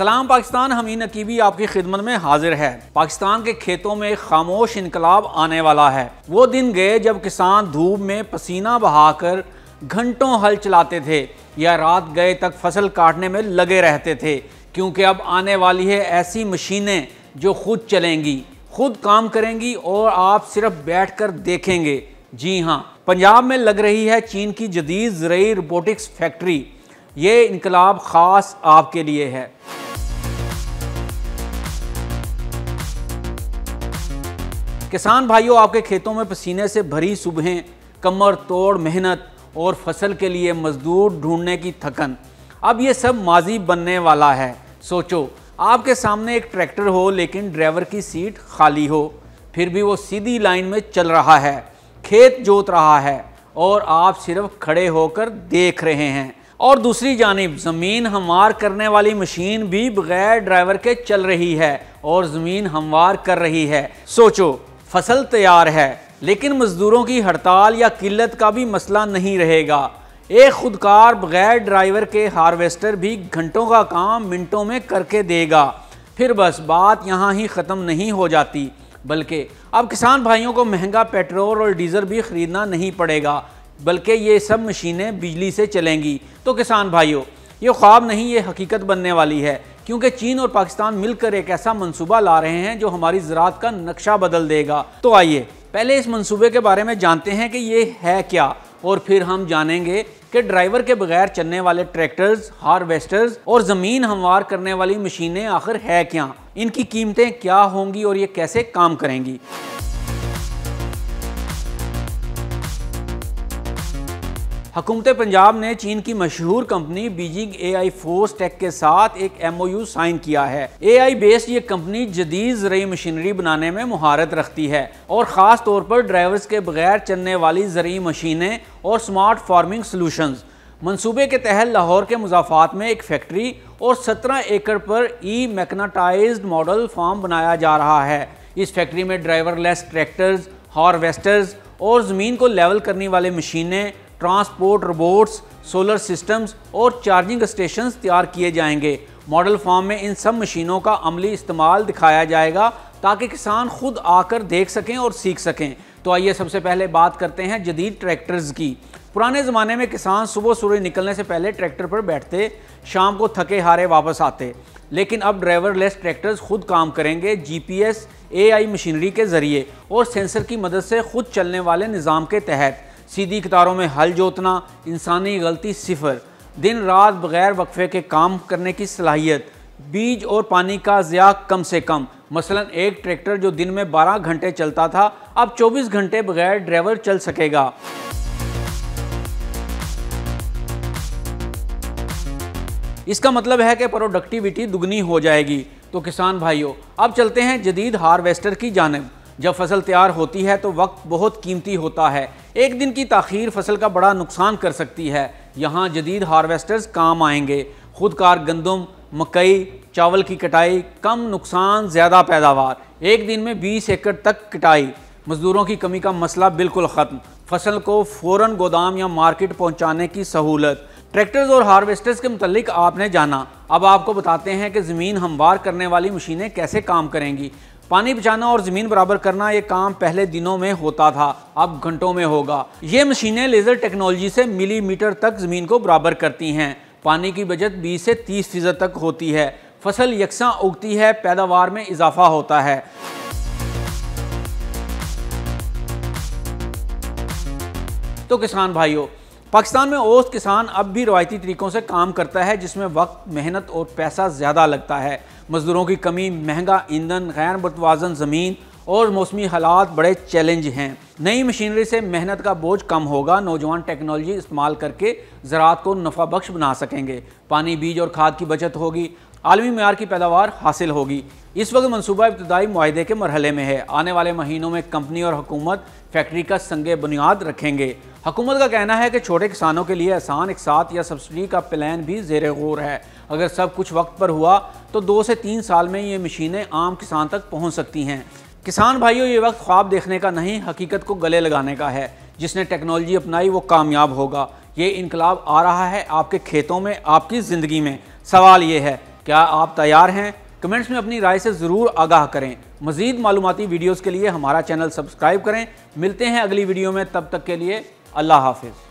सलाम पाकिस्तान, हमीन नकीबी आपकी खिदमत में हाजिर है। पाकिस्तान के खेतों में एक खामोश इनकलाब आने वाला है। वो दिन गए जब किसान धूप में पसीना बहाकर घंटों हल चलाते थे या रात गए तक फसल काटने में लगे रहते थे, क्योंकि अब आने वाली है ऐसी मशीनें जो खुद चलेंगी, खुद काम करेंगी और आप सिर्फ बैठकर देखेंगे। जी हाँ, पंजाब में लग रही है चीन की जदीद ज़राई रोबोटिक्स फैक्ट्री। ये इनकलाब ख़ास आपके लिए है। किसान भाइयों, आपके खेतों में पसीने से भरी सुबहें, कमर तोड़ मेहनत और फसल के लिए मजदूर ढूंढने की थकन, अब ये सब माजी बनने वाला है। सोचो, आपके सामने एक ट्रैक्टर हो लेकिन ड्राइवर की सीट खाली हो, फिर भी वो सीधी लाइन में चल रहा है, खेत जोत रहा है और आप सिर्फ खड़े होकर देख रहे हैं। और दूसरी जानिब ज़मीन हमवार करने वाली मशीन भी बगैर ड्राइवर के चल रही है और ज़मीन हमवार कर रही है। सोचो, फसल तैयार है लेकिन मजदूरों की हड़ताल या किल्लत का भी मसला नहीं रहेगा। एक खुदकार बगैर ड्राइवर के हार्वेस्टर भी घंटों का काम मिनटों में करके देगा। फिर बस बात यहाँ ही ख़त्म नहीं हो जाती, बल्कि अब किसान भाइयों को महंगा पेट्रोल और डीजल भी ख़रीदना नहीं पड़ेगा, बल्कि ये सब मशीनें बिजली से चलेंगी। तो किसान भाइयों, ये ख्वाब नहीं, ये हकीकत बनने वाली है, क्योंकि चीन और पाकिस्तान मिलकर एक ऐसा मंसूबा ला रहे हैं जो हमारी ज़राअत का नक्शा बदल देगा। तो आइए पहले इस मंसूबे के बारे में जानते हैं कि ये है क्या, और फिर हम जानेंगे कि ड्राइवर के बगैर चलने वाले ट्रैक्टर्स, हार्वेस्टर्स और ज़मीन हमवार करने वाली मशीनें आखिर है क्या, इनकी कीमतें क्या होंगी और ये कैसे काम करेंगी। हुकूमत पंजाब ने चीन की मशहूर company Beijing AI force tech के साथ एक MOU साइन किया है। AI बेस्ड ये कंपनी जदीद ज़राई मशीनरी बनाने में महारत रखती है और ख़ास तौर पर ड्राइवर्स के बगैर चलने वाली ज़राई मशीनें और स्मार्ट फार्मिंग सलूशंस। मंसूबे के तहत लाहौर के मुज़ाफ़ात में एक फैक्ट्री और 17 एकड़ पर मैकनाटाइज्ड मॉडल फार्म बनाया जा रहा है। इस फैक्ट्री में ड्राइवरलेस ट्रैक्टर्स, हार्वेस्टर्स और ज़मीन को लेवल करने वाले मशीनें, ट्रांसपोर्ट रोबोट्स, सोलर सिस्टम्स और चार्जिंग स्टेशंस तैयार किए जाएंगे। मॉडल फार्म में इन सब मशीनों का अमली इस्तेमाल दिखाया जाएगा ताकि किसान खुद आकर देख सकें और सीख सकें। तो आइए सबसे पहले बात करते हैं जदीद ट्रैक्टर्स की। पुराने ज़माने में किसान सुबह सूरज निकलने से पहले ट्रैक्टर पर बैठते, शाम को थके हारे वापस आते, लेकिन अब ड्राइवरलेस ट्रैक्टर्स खुद काम करेंगे GPS AI मशीनरी के ज़रिए और सेंसर की मदद से खुद चलने वाले निज़ाम के तहत। सीधी कतारों में हल जोतना, इंसानी गलती सिफर, दिन रात बगैर वक्फे के काम करने की सलाहियत, बीज और पानी का ज़िया कम से कम। मसलन एक ट्रैक्टर जो दिन में 12 घंटे चलता था अब 24 घंटे बगैर ड्राइवर चल सकेगा। इसका मतलब है कि प्रोडक्टिविटी दुगनी हो जाएगी। तो किसान भाइयों, अब चलते हैं जदीद हार्वेस्टर की जानिब। जब फसल तैयार होती है तो वक्त बहुत कीमती होता है। एक दिन की ताख़ीर फसल का बड़ा नुकसान कर सकती है। यहाँ जदीद हार्वेस्टर्स काम आएंगे। खुदकार गंदम, मकई, चावल की कटाई, कम नुकसान ज़्यादा पैदावार, एक दिन में 20 एकड़ तक कटाई, मज़दूरों की कमी का मसला बिल्कुल ख़त्म, फसल को फ़ौरन गोदाम या मार्केट पहुँचाने की सहूलत। ट्रैक्टर्स और हार्वेस्टर्स के मुतल्लिक आपने जाना। अब आपको बताते हैं कि ज़मीन हमवार करने वाली मशीनें कैसे काम करेंगी। पानी बचाना और ज़मीन बराबर करना ये काम पहले दिनों में होता था, अब घंटों में होगा। ये मशीनें लेज़र टेक्नोलॉजी से मिलीमीटर तक ज़मीन को बराबर करती हैं। पानी की बचत 20 से 30% तक होती है। फसल यकसां उगती है, पैदावार में इजाफा होता है। तो किसान भाइयों, पाकिस्तान में औसत किसान अब भी रवायती तरीक़ों से काम करता है, जिसमें वक्त, मेहनत और पैसा ज़्यादा लगता है। मज़दूरों की कमी, महंगा ईंधन, गैर मुतवाज़न ज़मीन और मौसमी हालात बड़े चैलेंज हैं। नई मशीनरी से मेहनत का बोझ कम होगा। नौजवान टेक्नोलॉजी इस्तेमाल करके ज़राअत को नफ़ा बख्श बना सकेंगे। पानी, बीज और खाद की बचत होगी। आलमी मेयार की पैदावार हासिल होगी। इस वक्त मनसूबा इब्तदाई मुआहदे के मरहले में है। आने वाले महीनों में कंपनी और हुकूमत फैक्ट्री का संगे बुनियाद रखेंगे। हुकूमत का कहना है कि छोटे किसानों के लिए आसान इकसात या सब्सिडी का प्लान भी ज़ेरे गौर है। अगर सब कुछ वक्त पर हुआ तो 2 से 3 साल में ये मशीनें आम किसान तक पहुँच सकती हैं। किसान भाइयों, ये वक्त ख्वाब देखने का नहीं, हकीकत को गले लगाने का है। जिसने टेक्नोलॉजी अपनाई वो कामयाब होगा। ये इनकलाब आ रहा है आपके खेतों में, आपकी ज़िंदगी में। सवाल ये है क्या आप तैयार हैं? कमेंट्स में अपनी राय से ज़रूर आगाह करें। मज़ीद मालूमाती वीडियोज़ के लिए हमारा चैनल सब्सक्राइब करें। मिलते हैं अगली वीडियो में, तब तक के लिए अल्लाह हाफिज़।